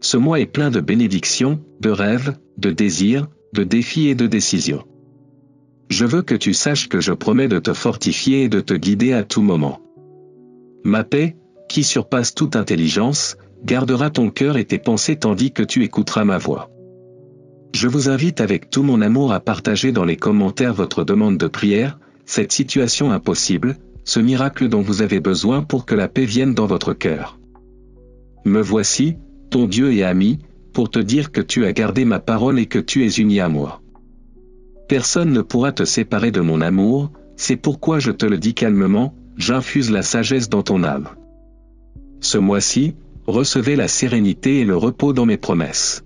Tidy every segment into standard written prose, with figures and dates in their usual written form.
Ce mois est plein de bénédictions, de rêves, de désirs, de défis et de décisions. Je veux que tu saches que je promets de te fortifier et de te guider à tout moment. Ma paix, qui surpasse toute intelligence, gardera ton cœur et tes pensées tandis que tu écouteras ma voix. Je vous invite avec tout mon amour à partager dans les commentaires votre demande de prière, cette situation impossible, ce miracle dont vous avez besoin pour que la paix vienne dans votre cœur. Me voici, ton Dieu et ami, pour te dire que tu as gardé ma parole et que tu es uni à moi. Personne ne pourra te séparer de mon amour, c'est pourquoi je te le dis calmement, j'infuse la sagesse dans ton âme. Ce mois-ci, recevez la sérénité et le repos dans mes promesses.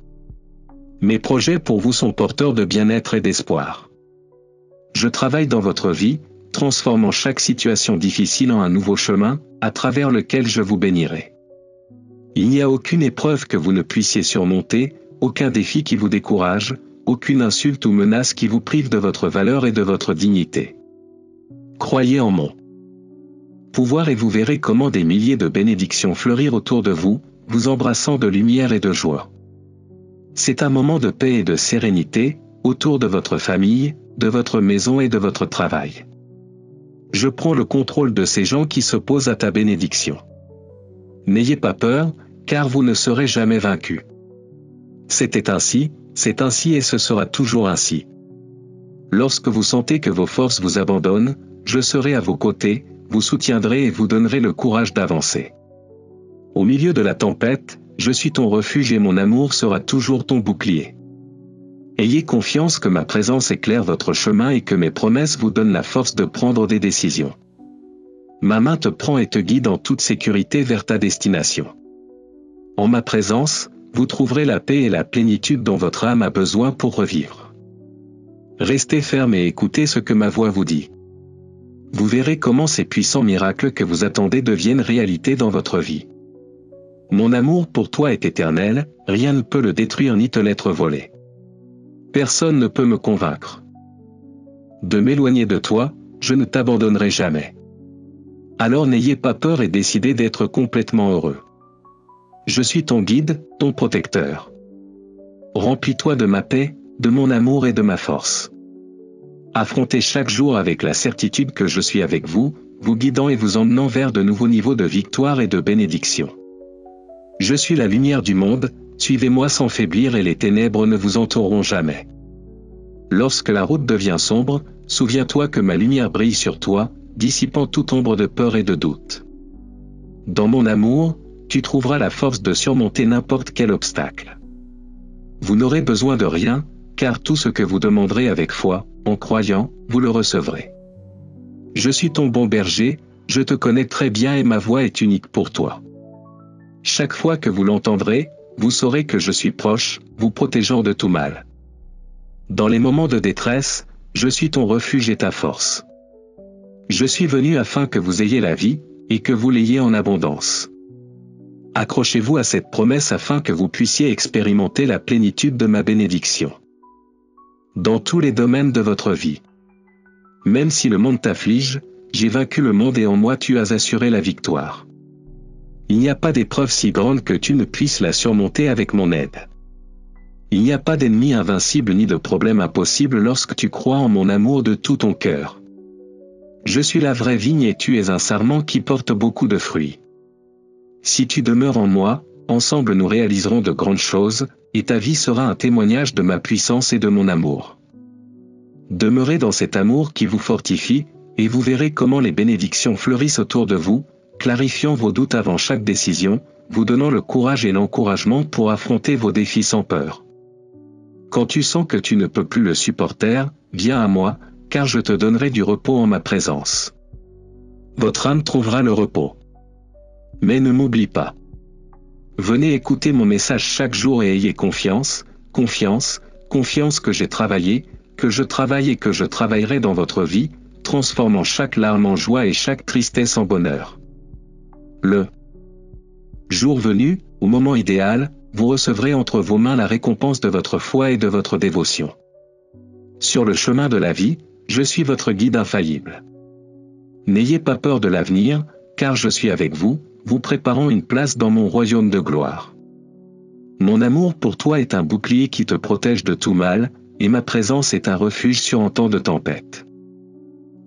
Mes projets pour vous sont porteurs de bien-être et d'espoir. Je travaille dans votre vie, transformant chaque situation difficile en un nouveau chemin, à travers lequel je vous bénirai. Il n'y a aucune épreuve que vous ne puissiez surmonter, aucun défi qui vous décourage, aucune insulte ou menace qui vous prive de votre valeur et de votre dignité. Croyez en mon pouvoir et vous verrez comment des milliers de bénédictions fleurir autour de vous, vous embrassant de lumière et de joie. C'est un moment de paix et de sérénité, autour de votre famille, de votre maison et de votre travail. Je prends le contrôle de ces gens qui s'opposent à ta bénédiction. N'ayez pas peur, car vous ne serez jamais vaincus. C'était ainsi, c'est ainsi et ce sera toujours ainsi. Lorsque vous sentez que vos forces vous abandonnent, je serai à vos côtés, vous soutiendrai et vous donnerai le courage d'avancer. Au milieu de la tempête, je suis ton refuge et mon amour sera toujours ton bouclier. Ayez confiance que ma présence éclaire votre chemin et que mes promesses vous donnent la force de prendre des décisions. Ma main te prend et te guide en toute sécurité vers ta destination. En ma présence, vous trouverez la paix et la plénitude dont votre âme a besoin pour revivre. Restez ferme et écoutez ce que ma voix vous dit. Vous verrez comment ces puissants miracles que vous attendez deviennent réalité dans votre vie. Mon amour pour toi est éternel, rien ne peut le détruire ni te l'être volé. Personne ne peut me convaincre de m'éloigner de toi, je ne t'abandonnerai jamais. Alors n'ayez pas peur et décidez d'être complètement heureux. Je suis ton guide, ton protecteur. Remplis-toi de ma paix, de mon amour et de ma force. Affrontez chaque jour avec la certitude que je suis avec vous, vous guidant et vous emmenant vers de nouveaux niveaux de victoire et de bénédiction. Je suis la lumière du monde, suivez-moi sans faiblir et les ténèbres ne vous entoureront jamais. Lorsque la route devient sombre, souviens-toi que ma lumière brille sur toi, dissipant toute ombre de peur et de doute. Dans mon amour, tu trouveras la force de surmonter n'importe quel obstacle. Vous n'aurez besoin de rien, car tout ce que vous demanderez avec foi, en croyant, vous le recevrez. Je suis ton bon berger, je te connais très bien et ma voix est unique pour toi. Chaque fois que vous l'entendrez, vous saurez que je suis proche, vous protégeant de tout mal. Dans les moments de détresse, je suis ton refuge et ta force. Je suis venu afin que vous ayez la vie, et que vous l'ayez en abondance. Accrochez-vous à cette promesse afin que vous puissiez expérimenter la plénitude de ma bénédiction. Dans tous les domaines de votre vie. Même si le monde t'afflige, j'ai vaincu le monde et en moi tu as assuré la victoire. Il n'y a pas d'épreuve si grande que tu ne puisses la surmonter avec mon aide. Il n'y a pas d'ennemi invincible ni de problème impossible lorsque tu crois en mon amour de tout ton cœur. Je suis la vraie vigne et tu es un sarment qui porte beaucoup de fruits. Si tu demeures en moi, ensemble nous réaliserons de grandes choses, et ta vie sera un témoignage de ma puissance et de mon amour. Demeurez dans cet amour qui vous fortifie, et vous verrez comment les bénédictions fleurissent autour de vous, clarifiant vos doutes avant chaque décision, vous donnant le courage et l'encouragement pour affronter vos défis sans peur. Quand tu sens que tu ne peux plus le supporter, viens à moi, car je te donnerai du repos en ma présence. Votre âme trouvera le repos. Mais ne m'oublie pas. Venez écouter mon message chaque jour et ayez confiance, confiance, confiance que j'ai travaillé, que je travaille et que je travaillerai dans votre vie, transformant chaque larme en joie et chaque tristesse en bonheur. Le jour venu, au moment idéal, vous recevrez entre vos mains la récompense de votre foi et de votre dévotion. Sur le chemin de la vie, je suis votre guide infaillible. N'ayez pas peur de l'avenir, car je suis avec vous, vous préparant une place dans mon royaume de gloire. Mon amour pour toi est un bouclier qui te protège de tout mal, et ma présence est un refuge sur en temps de tempête.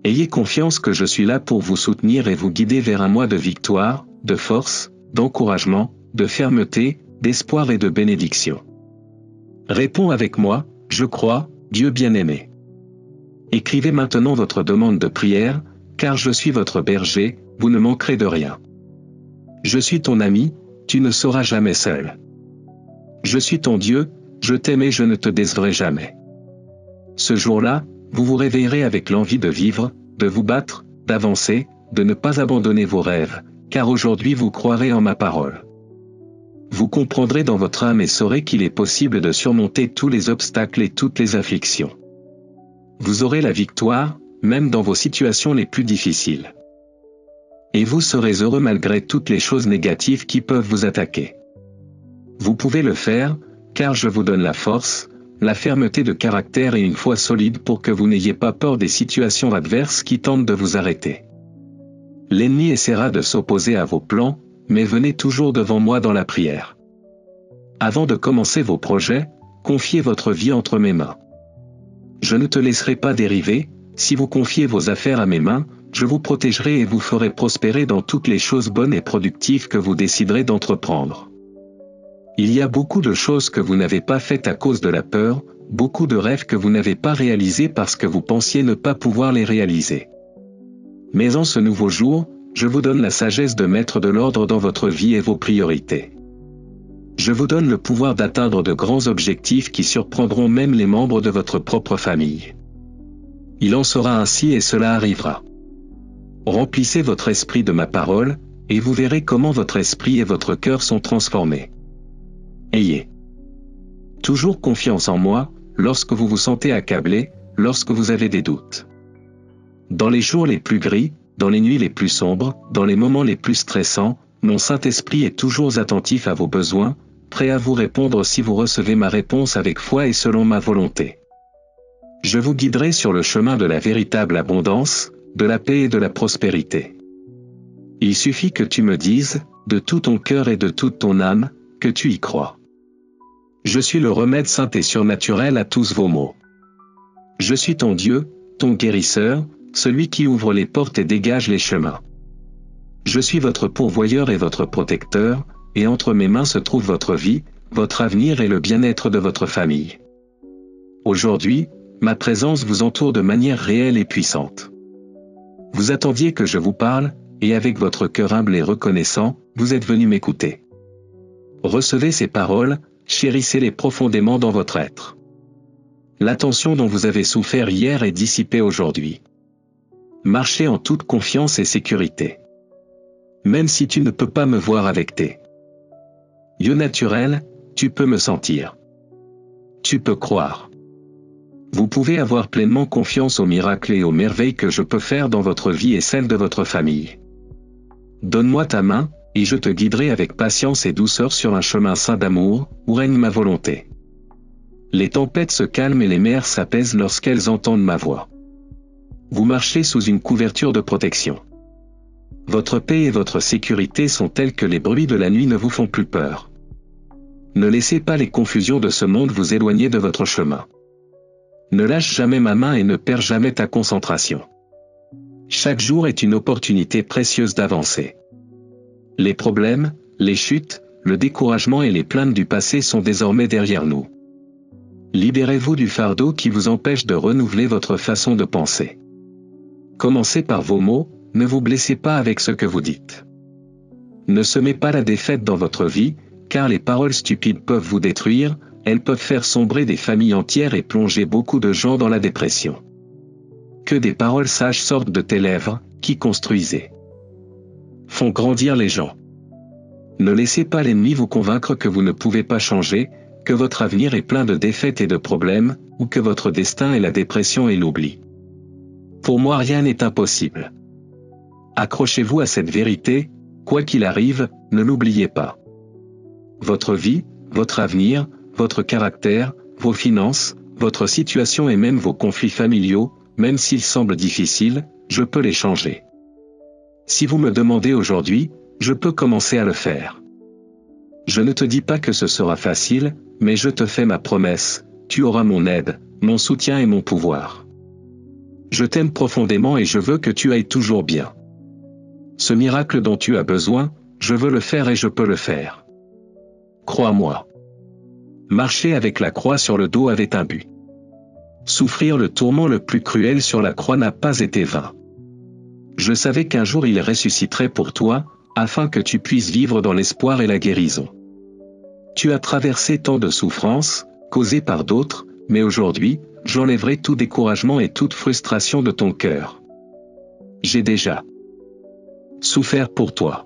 Ayez confiance que je suis là pour vous soutenir et vous guider vers un mois de victoire, de force, d'encouragement, de fermeté, d'espoir et de bénédiction. Réponds avec moi, je crois, Dieu bien-aimé. Écrivez maintenant votre demande de prière, car je suis votre berger, vous ne manquerez de rien. Je suis ton ami, tu ne seras jamais seul. Je suis ton Dieu, je t'aime et je ne te décevrai jamais. Ce jour-là, vous vous réveillerez avec l'envie de vivre, de vous battre, d'avancer, de ne pas abandonner vos rêves, car aujourd'hui vous croirez en ma parole. Vous comprendrez dans votre âme et saurez qu'il est possible de surmonter tous les obstacles et toutes les afflictions. Vous aurez la victoire, même dans vos situations les plus difficiles. Et vous serez heureux malgré toutes les choses négatives qui peuvent vous attaquer. Vous pouvez le faire, car je vous donne la force, la fermeté de caractère et une foi solide pour que vous n'ayez pas peur des situations adverses qui tentent de vous arrêter. L'ennemi essaiera de s'opposer à vos plans, mais venez toujours devant moi dans la prière. Avant de commencer vos projets, confiez votre vie entre mes mains. Je ne te laisserai pas dériver, si vous confiez vos affaires à mes mains, je vous protégerai et vous ferai prospérer dans toutes les choses bonnes et productives que vous déciderez d'entreprendre. Il y a beaucoup de choses que vous n'avez pas faites à cause de la peur, beaucoup de rêves que vous n'avez pas réalisés parce que vous pensiez ne pas pouvoir les réaliser. Mais en ce nouveau jour, je vous donne la sagesse de mettre de l'ordre dans votre vie et vos priorités. Je vous donne le pouvoir d'atteindre de grands objectifs qui surprendront même les membres de votre propre famille. Il en sera ainsi et cela arrivera. Remplissez votre esprit de ma parole, et vous verrez comment votre esprit et votre cœur sont transformés. Ayez toujours confiance en moi, lorsque vous vous sentez accablé, lorsque vous avez des doutes. Dans les jours les plus gris, dans les nuits les plus sombres, dans les moments les plus stressants, mon Saint-Esprit est toujours attentif à vos besoins, prêt à vous répondre si vous recevez ma réponse avec foi et selon ma volonté. Je vous guiderai sur le chemin de la véritable abondance, de la paix et de la prospérité. Il suffit que tu me dises, de tout ton cœur et de toute ton âme, que tu y crois. Je suis le remède saint et surnaturel à tous vos maux. Je suis ton Dieu, ton guérisseur, celui qui ouvre les portes et dégage les chemins. Je suis votre pourvoyeur et votre protecteur, et entre mes mains se trouve votre vie, votre avenir et le bien-être de votre famille. Aujourd'hui, ma présence vous entoure de manière réelle et puissante. Vous attendiez que je vous parle, et avec votre cœur humble et reconnaissant, vous êtes venu m'écouter. Recevez ces paroles, chérissez-les profondément dans votre être. L'attention dont vous avez souffert hier est dissipée aujourd'hui. Marchez en toute confiance et sécurité. Même si tu ne peux pas me voir avec tes yeux naturels, tu peux me sentir. Tu peux croire. Vous pouvez avoir pleinement confiance aux miracles et aux merveilles que je peux faire dans votre vie et celle de votre famille. Donne-moi ta main, et je te guiderai avec patience et douceur sur un chemin saint d'amour, où règne ma volonté. Les tempêtes se calment et les mers s'apaisent lorsqu'elles entendent ma voix. Vous marchez sous une couverture de protection. Votre paix et votre sécurité sont telles que les bruits de la nuit ne vous font plus peur. Ne laissez pas les confusions de ce monde vous éloigner de votre chemin. Ne lâche jamais ma main et ne perds jamais ta concentration. Chaque jour est une opportunité précieuse d'avancer. Les problèmes, les chutes, le découragement et les plaintes du passé sont désormais derrière nous. Libérez-vous du fardeau qui vous empêche de renouveler votre façon de penser. Commencez par vos mots, ne vous blessez pas avec ce que vous dites. Ne semez pas la défaite dans votre vie, car les paroles stupides peuvent vous détruire, elles peuvent faire sombrer des familles entières et plonger beaucoup de gens dans la dépression. Que des paroles sages sortent de tes lèvres, qui construisent et font grandir les gens. Ne laissez pas l'ennemi vous convaincre que vous ne pouvez pas changer, que votre avenir est plein de défaites et de problèmes, ou que votre destin est la dépression et l'oubli. Pour moi rien n'est impossible. Accrochez-vous à cette vérité, quoi qu'il arrive, ne l'oubliez pas. Votre vie, votre avenir, votre caractère, vos finances, votre situation et même vos conflits familiaux, même s'ils semblent difficiles, je peux les changer. Si vous me demandez aujourd'hui, je peux commencer à le faire. Je ne te dis pas que ce sera facile, mais je te fais ma promesse, tu auras mon aide, mon soutien et mon pouvoir. Je t'aime profondément et je veux que tu ailles toujours bien. Ce miracle dont tu as besoin, je veux le faire et je peux le faire. Crois-moi. Marcher avec la croix sur le dos avait un but. Souffrir le tourment le plus cruel sur la croix n'a pas été vain. Je savais qu'un jour il ressusciterait pour toi, afin que tu puisses vivre dans l'espoir et la guérison. Tu as traversé tant de souffrances, causées par d'autres, mais aujourd'hui, j'enlèverai tout découragement et toute frustration de ton cœur. J'ai déjà souffert pour toi.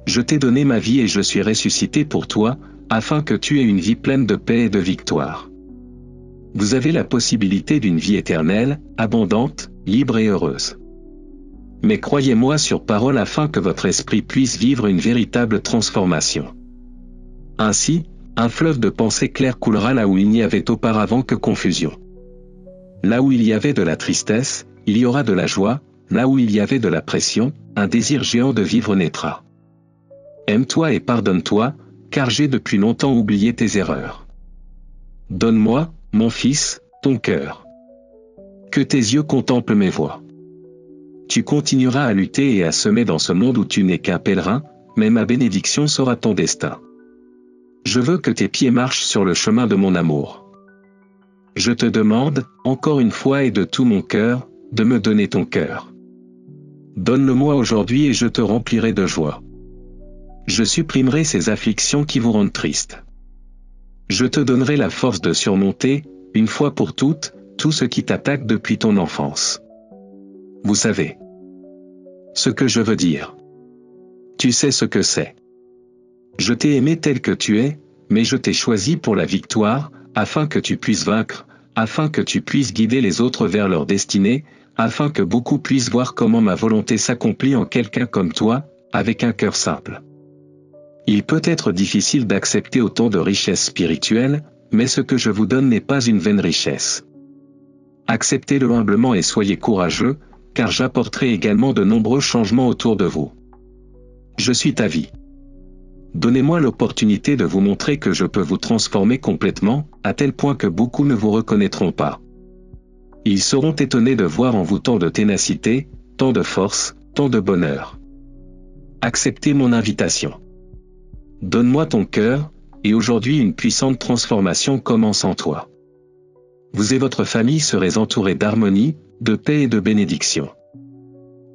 Je t'ai donné ma vie et je suis ressuscité pour toi, afin que tu aies une vie pleine de paix et de victoire. Vous avez la possibilité d'une vie éternelle, abondante, libre et heureuse. Mais croyez-moi sur parole afin que votre esprit puisse vivre une véritable transformation. Ainsi, un fleuve de pensée claire coulera là où il n'y avait auparavant que confusion. Là où il y avait de la tristesse, il y aura de la joie, là où il y avait de la pression, un désir géant de vivre naîtra. Aime-toi et pardonne-toi, car j'ai depuis longtemps oublié tes erreurs. Donne-moi, mon fils, ton cœur. Que tes yeux contemplent mes voies. Tu continueras à lutter et à semer dans ce monde où tu n'es qu'un pèlerin, mais ma bénédiction sera ton destin. Je veux que tes pieds marchent sur le chemin de mon amour. Je te demande, encore une fois et de tout mon cœur, de me donner ton cœur. Donne-le-moi aujourd'hui et je te remplirai de joie. Je supprimerai ces afflictions qui vous rendent triste. Je te donnerai la force de surmonter, une fois pour toutes, tout ce qui t'attaque depuis ton enfance. Vous savez ce que je veux dire. Tu sais ce que c'est. Je t'ai aimé tel que tu es, mais je t'ai choisi pour la victoire, afin que tu puisses vaincre, afin que tu puisses guider les autres vers leur destinée, afin que beaucoup puissent voir comment ma volonté s'accomplit en quelqu'un comme toi, avec un cœur simple. Il peut être difficile d'accepter autant de richesses spirituelles, mais ce que je vous donne n'est pas une vaine richesse. Acceptez-le humblement et soyez courageux, car j'apporterai également de nombreux changements autour de vous. Je suis ta vie. Donnez-moi l'opportunité de vous montrer que je peux vous transformer complètement, à tel point que beaucoup ne vous reconnaîtront pas. Ils seront étonnés de voir en vous tant de ténacité, tant de force, tant de bonheur. Acceptez mon invitation. Donne-moi ton cœur, et aujourd'hui une puissante transformation commence en toi. Vous et votre famille serez entourés d'harmonie, de paix et de bénédiction.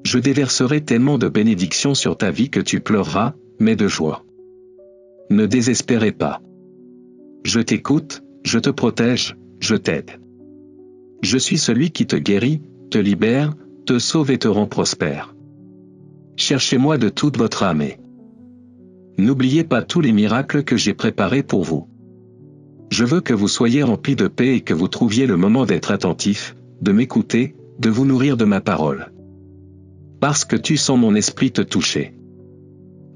Je déverserai tellement de bénédictions sur ta vie que tu pleureras, mais de joie. Ne désespérez pas. Je t'écoute, je te protège, je t'aide. Je suis celui qui te guérit, te libère, te sauve et te rend prospère. Cherchez-moi de toute votre âme. N'oubliez pas tous les miracles que j'ai préparés pour vous. Je veux que vous soyez remplis de paix et que vous trouviez le moment d'être attentif, de m'écouter, de vous nourrir de ma parole. Parce que tu sens mon esprit te toucher.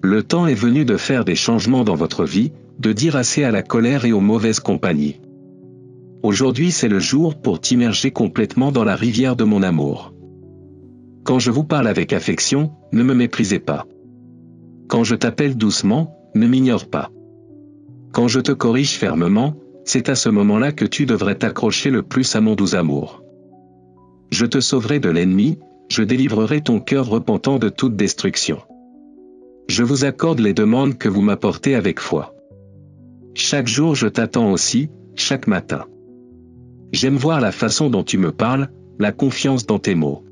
Le temps est venu de faire des changements dans votre vie, de dire assez à la colère et aux mauvaises compagnies. Aujourd'hui c'est le jour pour t'immerger complètement dans la rivière de mon amour. Quand je vous parle avec affection, ne me méprisez pas. Quand je t'appelle doucement, ne m'ignore pas. Quand je te corrige fermement, c'est à ce moment-là que tu devrais t'accrocher le plus à mon doux amour. Je te sauverai de l'ennemi, je délivrerai ton cœur repentant de toute destruction. Je vous accorde les demandes que vous m'apportez avec foi. Chaque jour je t'attends aussi, chaque matin. J'aime voir la façon dont tu me parles, la confiance dans tes mots.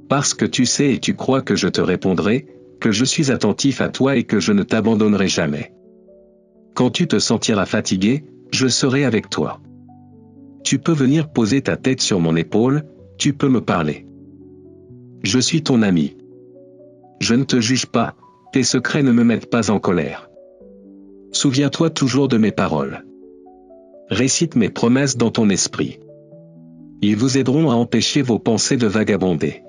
Parce que tu sais et tu crois que je te répondrai, que je suis attentif à toi et que je ne t'abandonnerai jamais. Quand tu te sentiras fatigué, je serai avec toi. Tu peux venir poser ta tête sur mon épaule, tu peux me parler. Je suis ton ami. Je ne te juge pas, tes secrets ne me mettent pas en colère. Souviens-toi toujours de mes paroles. Récite mes promesses dans ton esprit. Ils vous aideront à empêcher vos pensées de vagabonder.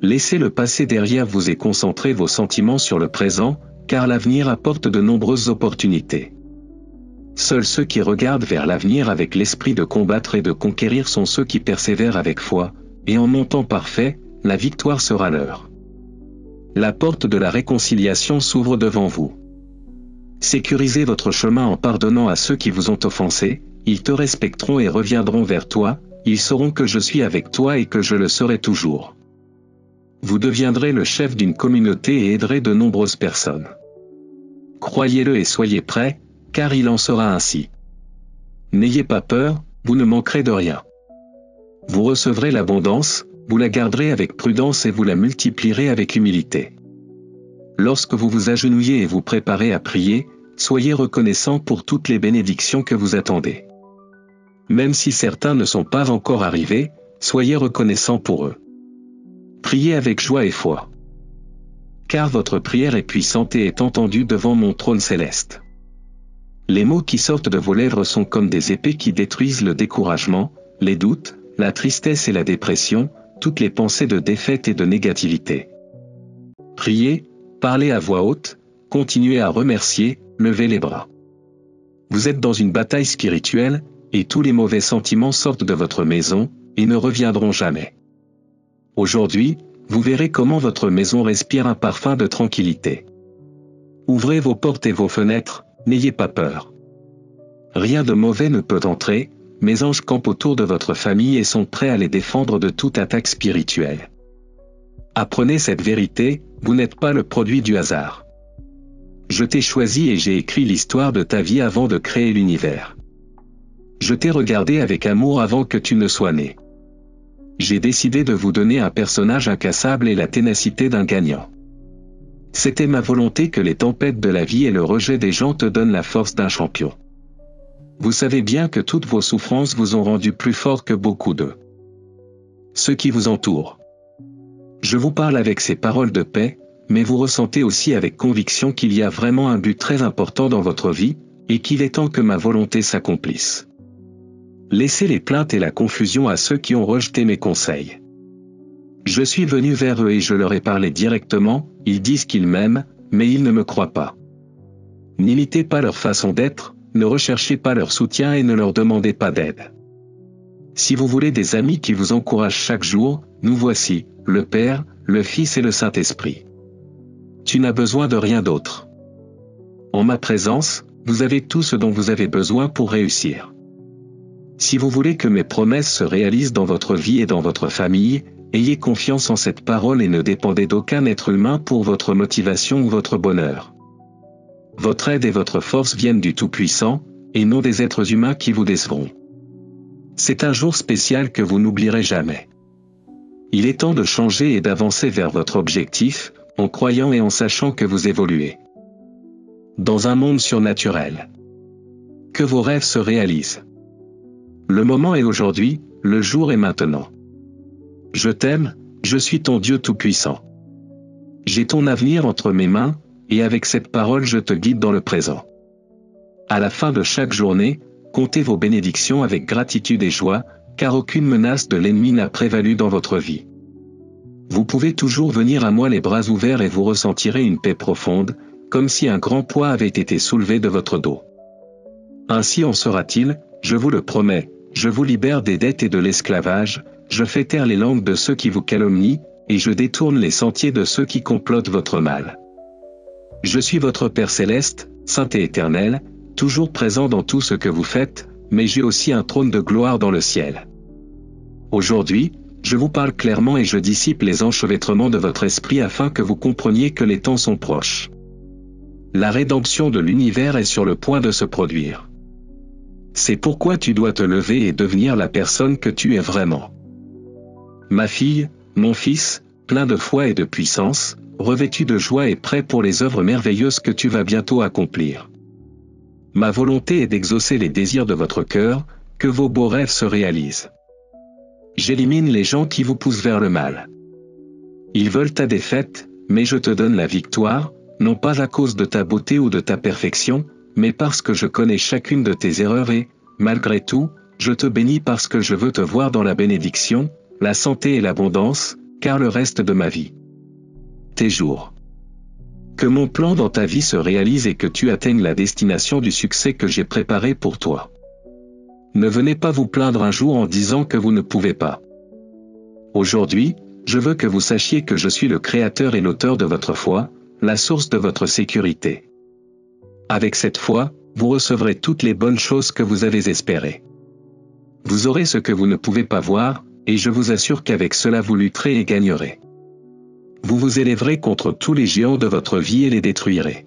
Laissez le passé derrière vous et concentrez vos sentiments sur le présent, car l'avenir apporte de nombreuses opportunités. Seuls ceux qui regardent vers l'avenir avec l'esprit de combattre et de conquérir sont ceux qui persévèrent avec foi, et en mon temps parfait, la victoire sera leur. La porte de la réconciliation s'ouvre devant vous. Sécurisez votre chemin en pardonnant à ceux qui vous ont offensé, ils te respecteront et reviendront vers toi, ils sauront que je suis avec toi et que je le serai toujours. Vous deviendrez le chef d'une communauté et aiderez de nombreuses personnes. Croyez-le et soyez prêts, car il en sera ainsi. N'ayez pas peur, vous ne manquerez de rien. Vous recevrez l'abondance, vous la garderez avec prudence et vous la multiplierez avec humilité. Lorsque vous vous agenouillez et vous préparez à prier, soyez reconnaissants pour toutes les bénédictions que vous attendez. Même si certains ne sont pas encore arrivés, soyez reconnaissants pour eux. Priez avec joie et foi. Car votre prière est puissante et est entendue devant mon trône céleste. Les mots qui sortent de vos lèvres sont comme des épées qui détruisent le découragement, les doutes, la tristesse et la dépression, toutes les pensées de défaite et de négativité. Priez, parlez à voix haute, continuez à remercier, levez les bras. Vous êtes dans une bataille spirituelle, et tous les mauvais sentiments sortent de votre maison, et ne reviendront jamais. Aujourd'hui, vous verrez comment votre maison respire un parfum de tranquillité. Ouvrez vos portes et vos fenêtres, n'ayez pas peur. Rien de mauvais ne peut entrer, mes anges campent autour de votre famille et sont prêts à les défendre de toute attaque spirituelle. Apprenez cette vérité, vous n'êtes pas le produit du hasard. Je t'ai choisi et j'ai écrit l'histoire de ta vie avant de créer l'univers. Je t'ai regardé avec amour avant que tu ne sois né. J'ai décidé de vous donner un personnage incassable et la ténacité d'un gagnant. C'était ma volonté que les tempêtes de la vie et le rejet des gens te donnent la force d'un champion. Vous savez bien que toutes vos souffrances vous ont rendu plus fort que beaucoup d'eux. Ceux qui vous entourent. Je vous parle avec ces paroles de paix, mais vous ressentez aussi avec conviction qu'il y a vraiment un but très important dans votre vie, et qu'il est temps que ma volonté s'accomplisse. Laissez les plaintes et la confusion à ceux qui ont rejeté mes conseils. Je suis venu vers eux et je leur ai parlé directement, ils disent qu'ils m'aiment, mais ils ne me croient pas. N'imitez pas leur façon d'être, ne recherchez pas leur soutien et ne leur demandez pas d'aide. Si vous voulez des amis qui vous encouragent chaque jour, nous voici, le Père, le Fils et le Saint-Esprit. Tu n'as besoin de rien d'autre. En ma présence, vous avez tout ce dont vous avez besoin pour réussir. Si vous voulez que mes promesses se réalisent dans votre vie et dans votre famille, ayez confiance en cette parole et ne dépendez d'aucun être humain pour votre motivation ou votre bonheur. Votre aide et votre force viennent du Tout-Puissant, et non des êtres humains qui vous décevront. C'est un jour spécial que vous n'oublierez jamais. Il est temps de changer et d'avancer vers votre objectif, en croyant et en sachant que vous évoluez. Dans un monde surnaturel. Que vos rêves se réalisent. Le moment est aujourd'hui, le jour est maintenant. Je t'aime, je suis ton Dieu Tout-Puissant. J'ai ton avenir entre mes mains, et avec cette parole je te guide dans le présent. À la fin de chaque journée, comptez vos bénédictions avec gratitude et joie, car aucune menace de l'ennemi n'a prévalu dans votre vie. Vous pouvez toujours venir à moi les bras ouverts et vous ressentirez une paix profonde, comme si un grand poids avait été soulevé de votre dos. Ainsi en sera-t-il, je vous le promets, je vous libère des dettes et de l'esclavage, je fais taire les langues de ceux qui vous calomnient, et je détourne les sentiers de ceux qui complotent votre mal. Je suis votre Père céleste, saint et éternel, toujours présent dans tout ce que vous faites, mais j'ai aussi un trône de gloire dans le ciel. Aujourd'hui, je vous parle clairement et je dissipe les enchevêtrements de votre esprit afin que vous compreniez que les temps sont proches. La rédemption de l'univers est sur le point de se produire. C'est pourquoi tu dois te lever et devenir la personne que tu es vraiment. Ma fille, mon fils, plein de foi et de puissance, revêtu de joie et prêt pour les œuvres merveilleuses que tu vas bientôt accomplir. Ma volonté est d'exaucer les désirs de votre cœur, que vos beaux rêves se réalisent. J'élimine les gens qui vous poussent vers le mal. Ils veulent ta défaite, mais je te donne la victoire, non pas à cause de ta beauté ou de ta perfection, mais parce que je connais chacune de tes erreurs et, malgré tout, je te bénis parce que je veux te voir dans la bénédiction, la santé et l'abondance, car le reste de ma vie. Tes jours. Que mon plan dans ta vie se réalise et que tu atteignes la destination du succès que j'ai préparé pour toi. Ne venez pas vous plaindre un jour en disant que vous ne pouvez pas. Aujourd'hui, je veux que vous sachiez que je suis le créateur et l'auteur de votre foi, la source de votre sécurité. Avec cette foi, vous recevrez toutes les bonnes choses que vous avez espérées. Vous aurez ce que vous ne pouvez pas voir, et je vous assure qu'avec cela vous lutterez et gagnerez. Vous vous élèverez contre tous les géants de votre vie et les détruirez.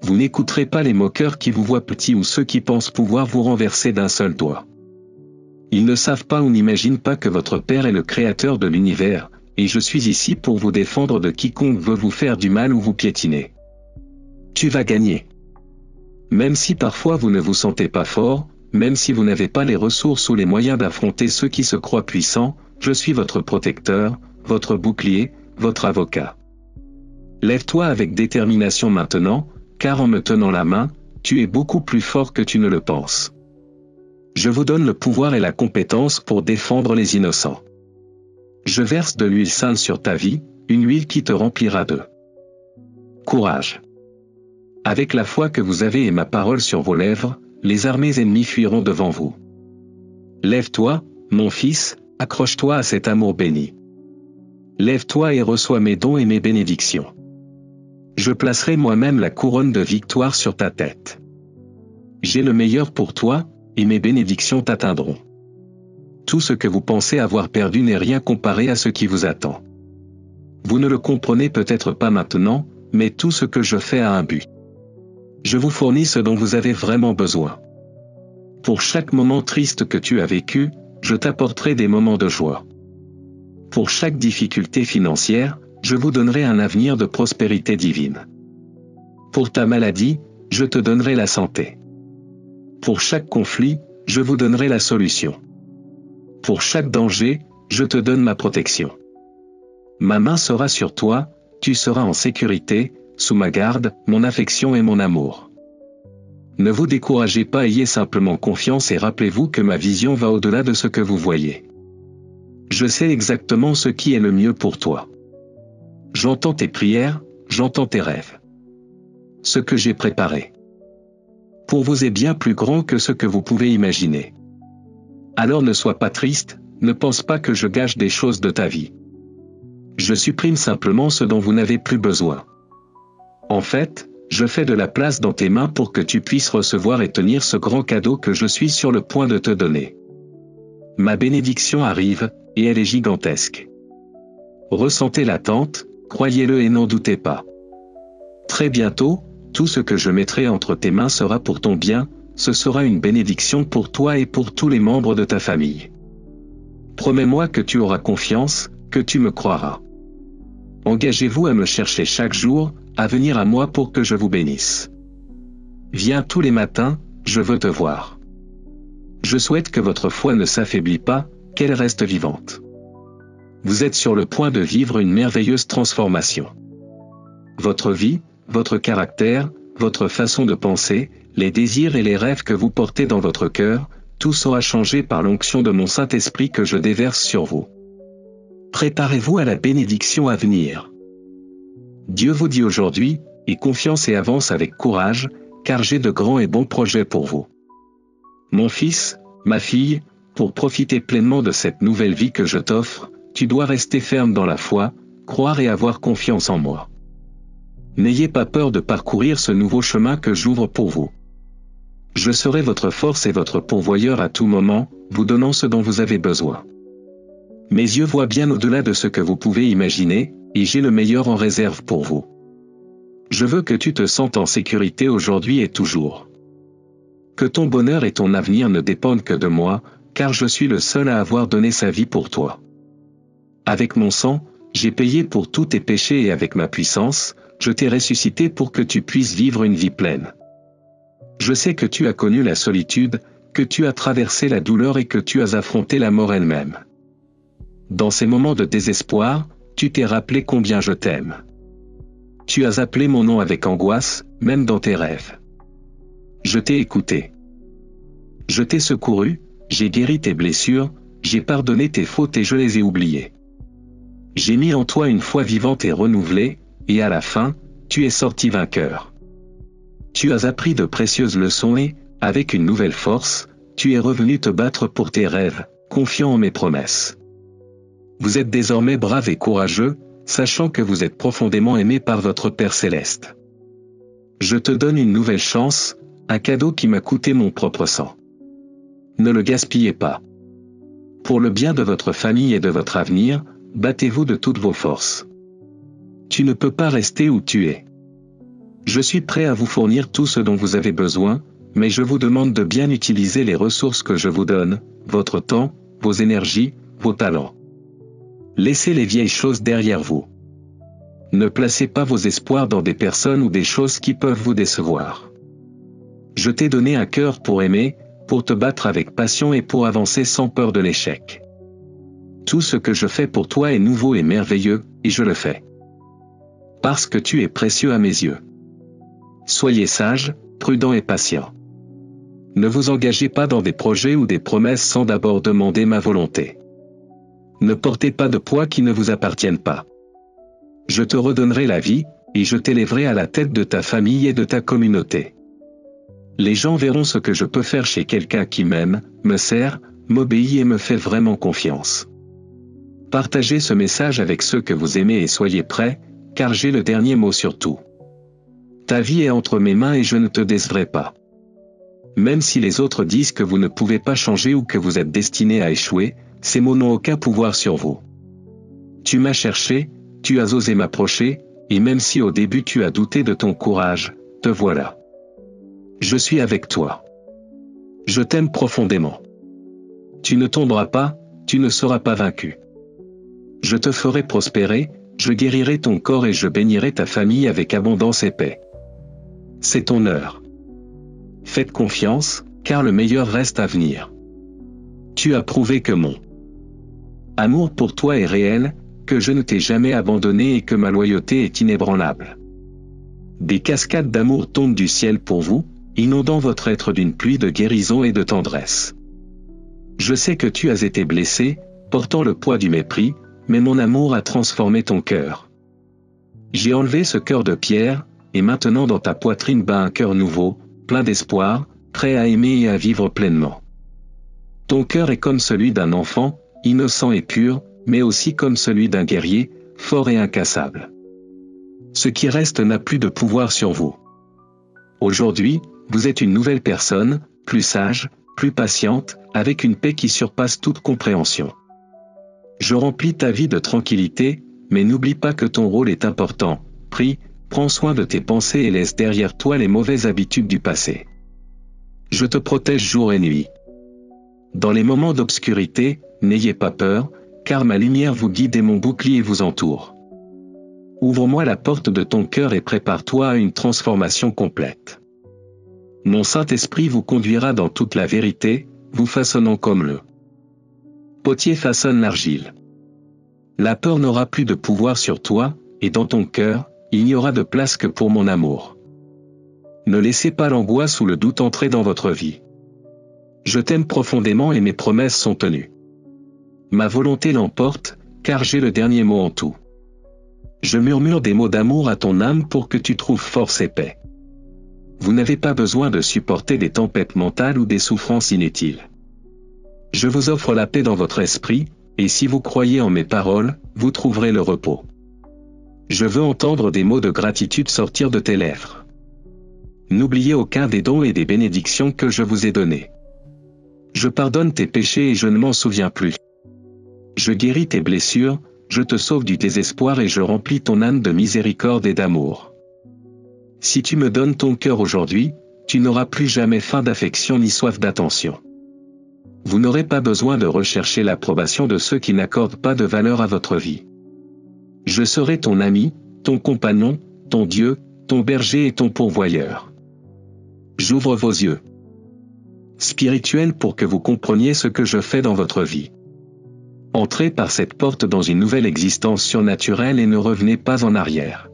Vous n'écouterez pas les moqueurs qui vous voient petit ou ceux qui pensent pouvoir vous renverser d'un seul doigt. Ils ne savent pas ou n'imaginent pas que votre Père est le Créateur de l'univers, et je suis ici pour vous défendre de quiconque veut vous faire du mal ou vous piétiner. Tu vas gagner. Même si parfois vous ne vous sentez pas fort, même si vous n'avez pas les ressources ou les moyens d'affronter ceux qui se croient puissants, je suis votre protecteur, votre bouclier, votre avocat. Lève-toi avec détermination maintenant, car en me tenant la main, tu es beaucoup plus fort que tu ne le penses. Je vous donne le pouvoir et la compétence pour défendre les innocents. Je verse de l'huile sainte sur ta vie, une huile qui te remplira de courage. Avec la foi que vous avez et ma parole sur vos lèvres, les armées ennemies fuiront devant vous. Lève-toi, mon fils, accroche-toi à cet amour béni. Lève-toi et reçois mes dons et mes bénédictions. Je placerai moi-même la couronne de victoire sur ta tête. J'ai le meilleur pour toi, et mes bénédictions t'atteindront. Tout ce que vous pensez avoir perdu n'est rien comparé à ce qui vous attend. Vous ne le comprenez peut-être pas maintenant, mais tout ce que je fais a un but. Je vous fournis ce dont vous avez vraiment besoin. Pour chaque moment triste que tu as vécu, je t'apporterai des moments de joie. Pour chaque difficulté financière, je vous donnerai un avenir de prospérité divine. Pour ta maladie, je te donnerai la santé. Pour chaque conflit, je vous donnerai la solution. Pour chaque danger, je te donne ma protection. Ma main sera sur toi, tu seras en sécurité, sous ma garde, mon affection et mon amour. Ne vous découragez pas, ayez simplement confiance et rappelez-vous que ma vision va au-delà de ce que vous voyez. Je sais exactement ce qui est le mieux pour toi. J'entends tes prières, j'entends tes rêves. Ce que j'ai préparé pour vous est bien plus grand que ce que vous pouvez imaginer. Alors ne sois pas triste, ne pense pas que je gâche des choses de ta vie. Je supprime simplement ce dont vous n'avez plus besoin. En fait, je fais de la place dans tes mains pour que tu puisses recevoir et tenir ce grand cadeau que je suis sur le point de te donner. Ma bénédiction arrive, et elle est gigantesque. Ressentez l'attente, croyez-le et n'en doutez pas. Très bientôt, tout ce que je mettrai entre tes mains sera pour ton bien, ce sera une bénédiction pour toi et pour tous les membres de ta famille. Promets-moi que tu auras confiance, que tu me croiras. Engagez-vous à me chercher chaque jour, à venir à moi pour que je vous bénisse. Viens tous les matins, je veux te voir. Je souhaite que votre foi ne s'affaiblit pas, qu'elle reste vivante. Vous êtes sur le point de vivre une merveilleuse transformation. Votre vie, votre caractère, votre façon de penser, les désirs et les rêves que vous portez dans votre cœur, tout sera changé par l'onction de mon Saint-Esprit que je déverse sur vous. Préparez-vous à la bénédiction à venir. Dieu vous dit aujourd'hui, aie confiance et avance avec courage, car j'ai de grands et bons projets pour vous. Mon fils, ma fille, pour profiter pleinement de cette nouvelle vie que je t'offre, tu dois rester ferme dans la foi, croire et avoir confiance en moi. N'ayez pas peur de parcourir ce nouveau chemin que j'ouvre pour vous. Je serai votre force et votre pourvoyeur à tout moment, vous donnant ce dont vous avez besoin. Mes yeux voient bien au-delà de ce que vous pouvez imaginer, et j'ai le meilleur en réserve pour vous. Je veux que tu te sentes en sécurité aujourd'hui et toujours. Que ton bonheur et ton avenir ne dépendent que de moi, car je suis le seul à avoir donné sa vie pour toi. Avec mon sang, j'ai payé pour tous tes péchés et avec ma puissance, je t'ai ressuscité pour que tu puisses vivre une vie pleine. Je sais que tu as connu la solitude, que tu as traversé la douleur et que tu as affronté la mort elle-même. Dans ces moments de désespoir, tu t'es rappelé combien je t'aime. Tu as appelé mon nom avec angoisse, même dans tes rêves. Je t'ai écouté. Je t'ai secouru, j'ai guéri tes blessures, j'ai pardonné tes fautes et je les ai oubliées. J'ai mis en toi une foi vivante et renouvelée, et à la fin, tu es sorti vainqueur. Tu as appris de précieuses leçons et, avec une nouvelle force, tu es revenu te battre pour tes rêves, confiant en mes promesses. Vous êtes désormais brave et courageux, sachant que vous êtes profondément aimé par votre Père céleste. Je te donne une nouvelle chance, un cadeau qui m'a coûté mon propre sang. Ne le gaspillez pas. Pour le bien de votre famille et de votre avenir, battez-vous de toutes vos forces. Tu ne peux pas rester où tu es. Je suis prêt à vous fournir tout ce dont vous avez besoin, mais je vous demande de bien utiliser les ressources que je vous donne, votre temps, vos énergies, vos talents. Laissez les vieilles choses derrière vous. Ne placez pas vos espoirs dans des personnes ou des choses qui peuvent vous décevoir. Je t'ai donné un cœur pour aimer, pour te battre avec passion et pour avancer sans peur de l'échec. Tout ce que je fais pour toi est nouveau et merveilleux, et je le fais. Parce que tu es précieux à mes yeux. Soyez sage, prudent et patient. Ne vous engagez pas dans des projets ou des promesses sans d'abord demander ma volonté. Ne portez pas de poids qui ne vous appartiennent pas. Je te redonnerai la vie, et je t'élèverai à la tête de ta famille et de ta communauté. Les gens verront ce que je peux faire chez quelqu'un qui m'aime, me sert, m'obéit et me fait vraiment confiance. Partagez ce message avec ceux que vous aimez et soyez prêts, car j'ai le dernier mot sur tout. Ta vie est entre mes mains et je ne te décevrai pas. Même si les autres disent que vous ne pouvez pas changer ou que vous êtes destiné à échouer, ces mots n'ont aucun pouvoir sur vous. Tu m'as cherché, tu as osé m'approcher, et même si au début tu as douté de ton courage, te voilà. Je suis avec toi. Je t'aime profondément. Tu ne tomberas pas, tu ne seras pas vaincu. Je te ferai prospérer, je guérirai ton corps et je bénirai ta famille avec abondance et paix. C'est ton heure. Faites confiance, car le meilleur reste à venir. Tu as prouvé que mon amour pour toi est réel, que je ne t'ai jamais abandonné et que ma loyauté est inébranlable. Des cascades d'amour tombent du ciel pour vous, inondant votre être d'une pluie de guérison et de tendresse. Je sais que tu as été blessé, portant le poids du mépris, mais mon amour a transformé ton cœur. J'ai enlevé ce cœur de pierre, et maintenant dans ta poitrine bat un cœur nouveau, plein d'espoir, prêt à aimer et à vivre pleinement. Ton cœur est comme celui d'un enfant, innocent et pur, mais aussi comme celui d'un guerrier, fort et incassable. Ce qui reste n'a plus de pouvoir sur vous. Aujourd'hui, vous êtes une nouvelle personne, plus sage, plus patiente, avec une paix qui surpasse toute compréhension. Je remplis ta vie de tranquillité, mais n'oublie pas que ton rôle est important. Prie, prends soin de tes pensées et laisse derrière toi les mauvaises habitudes du passé. Je te protège jour et nuit. Dans les moments d'obscurité, n'ayez pas peur, car ma lumière vous guide et mon bouclier vous entoure. Ouvre-moi la porte de ton cœur et prépare-toi à une transformation complète. Mon Saint-Esprit vous conduira dans toute la vérité, vous façonnant comme le potier façonne l'argile. La peur n'aura plus de pouvoir sur toi, et dans ton cœur, il n'y aura de place que pour mon amour. Ne laissez pas l'angoisse ou le doute entrer dans votre vie. Je t'aime profondément et mes promesses sont tenues. Ma volonté l'emporte, car j'ai le dernier mot en tout. Je murmure des mots d'amour à ton âme pour que tu trouves force et paix. Vous n'avez pas besoin de supporter des tempêtes mentales ou des souffrances inutiles. Je vous offre la paix dans votre esprit, et si vous croyez en mes paroles, vous trouverez le repos. Je veux entendre des mots de gratitude sortir de tes lèvres. N'oubliez aucun des dons et des bénédictions que je vous ai donnés. Je pardonne tes péchés et je ne m'en souviens plus. Je guéris tes blessures, je te sauve du désespoir et je remplis ton âme de miséricorde et d'amour. Si tu me donnes ton cœur aujourd'hui, tu n'auras plus jamais faim d'affection ni soif d'attention. Vous n'aurez pas besoin de rechercher l'approbation de ceux qui n'accordent pas de valeur à votre vie. Je serai ton ami, ton compagnon, ton Dieu, ton berger et ton pourvoyeur. J'ouvre vos yeux spirituels pour que vous compreniez ce que je fais dans votre vie. Entrez par cette porte dans une nouvelle existence surnaturelle et ne revenez pas en arrière.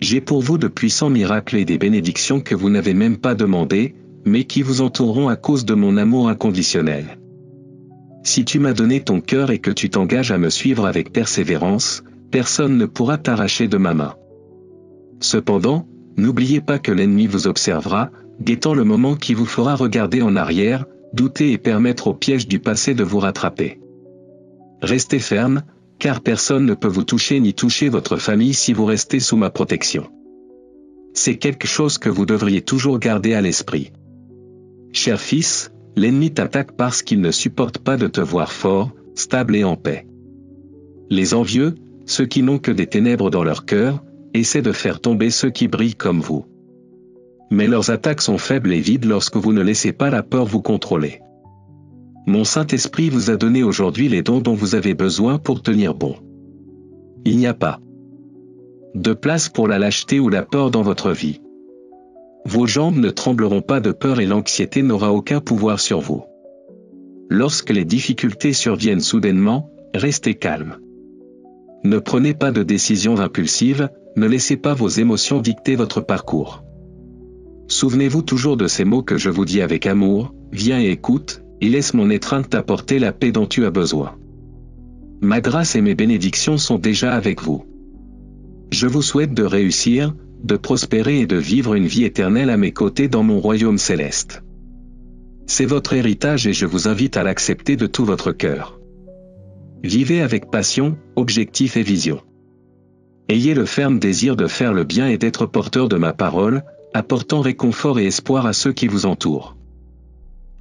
J'ai pour vous de puissants miracles et des bénédictions que vous n'avez même pas demandées, mais qui vous entoureront à cause de mon amour inconditionnel. Si tu m'as donné ton cœur et que tu t'engages à me suivre avec persévérance, personne ne pourra t'arracher de ma main. Cependant, n'oubliez pas que l'ennemi vous observera, guettant le moment qui vous fera regarder en arrière, douter et permettre au piège du passé de vous rattraper. Restez ferme, car personne ne peut vous toucher ni toucher votre famille si vous restez sous ma protection. c'est quelque chose que vous devriez toujours garder à l'esprit. Cher fils, l'ennemi t'attaque parce qu'il ne supporte pas de te voir fort, stable et en paix. Les envieux, ceux qui n'ont que des ténèbres dans leur cœur, essaient de faire tomber ceux qui brillent comme vous. Mais leurs attaques sont faibles et vides lorsque vous ne laissez pas la peur vous contrôler. Mon Saint-Esprit vous a donné aujourd'hui les dons dont vous avez besoin pour tenir bon. Il n'y a pas de place pour la lâcheté ou la peur dans votre vie. Vos jambes ne trembleront pas de peur et l'anxiété n'aura aucun pouvoir sur vous. Lorsque les difficultés surviennent soudainement, restez calme. Ne prenez pas de décisions impulsives, ne laissez pas vos émotions dicter votre parcours. Souvenez-vous toujours de ces mots que je vous dis avec amour, viens et écoute, et laisse mon étreinte t'apporter la paix dont tu as besoin. Ma grâce et mes bénédictions sont déjà avec vous. Je vous souhaite de réussir, de prospérer et de vivre une vie éternelle à mes côtés dans mon royaume céleste. C'est votre héritage et je vous invite à l'accepter de tout votre cœur. Vivez avec passion, objectif et vision. Ayez le ferme désir de faire le bien et d'être porteur de ma parole, apportant réconfort et espoir à ceux qui vous entourent.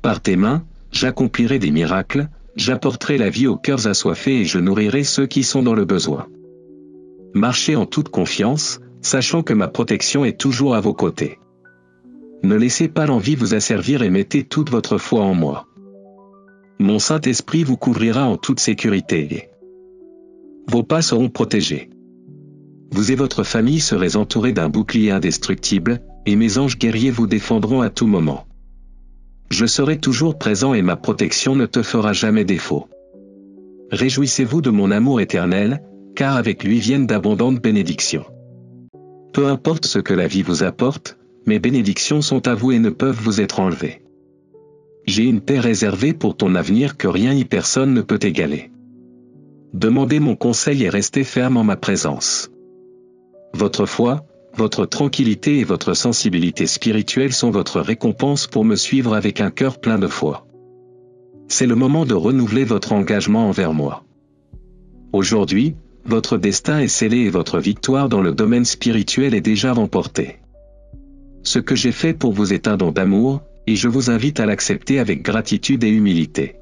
Par tes mains, j'accomplirai des miracles, j'apporterai la vie aux cœurs assoiffés et je nourrirai ceux qui sont dans le besoin. Marchez en toute confiance, sachant que ma protection est toujours à vos côtés. Ne laissez pas l'envie vous asservir et mettez toute votre foi en moi. Mon Saint-Esprit vous couvrira en toute sécurité et vos pas seront protégés. Vous et votre famille serez entourés d'un bouclier indestructible, et mes anges guerriers vous défendront à tout moment. Je serai toujours présent et ma protection ne te fera jamais défaut. Réjouissez-vous de mon amour éternel, car avec lui viennent d'abondantes bénédictions. Peu importe ce que la vie vous apporte, mes bénédictions sont à vous et ne peuvent vous être enlevées. J'ai une paix réservée pour ton avenir que rien ni personne ne peut égaler. Demandez mon conseil et restez ferme en ma présence. Votre foi, votre tranquillité et votre sensibilité spirituelle sont votre récompense pour me suivre avec un cœur plein de foi. C'est le moment de renouveler votre engagement envers moi. Aujourd'hui, votre destin est scellé et votre victoire dans le domaine spirituel est déjà remportée. Ce que j'ai fait pour vous est un don d'amour, et je vous invite à l'accepter avec gratitude et humilité.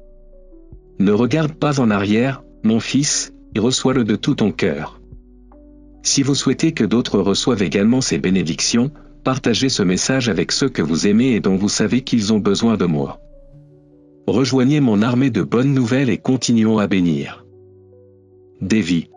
Ne regarde pas en arrière, mon fils, et reçois-le de tout ton cœur. Si vous souhaitez que d'autres reçoivent également ces bénédictions, partagez ce message avec ceux que vous aimez et dont vous savez qu'ils ont besoin de moi. Rejoignez mon armée de bonnes nouvelles et continuons à bénir des vies.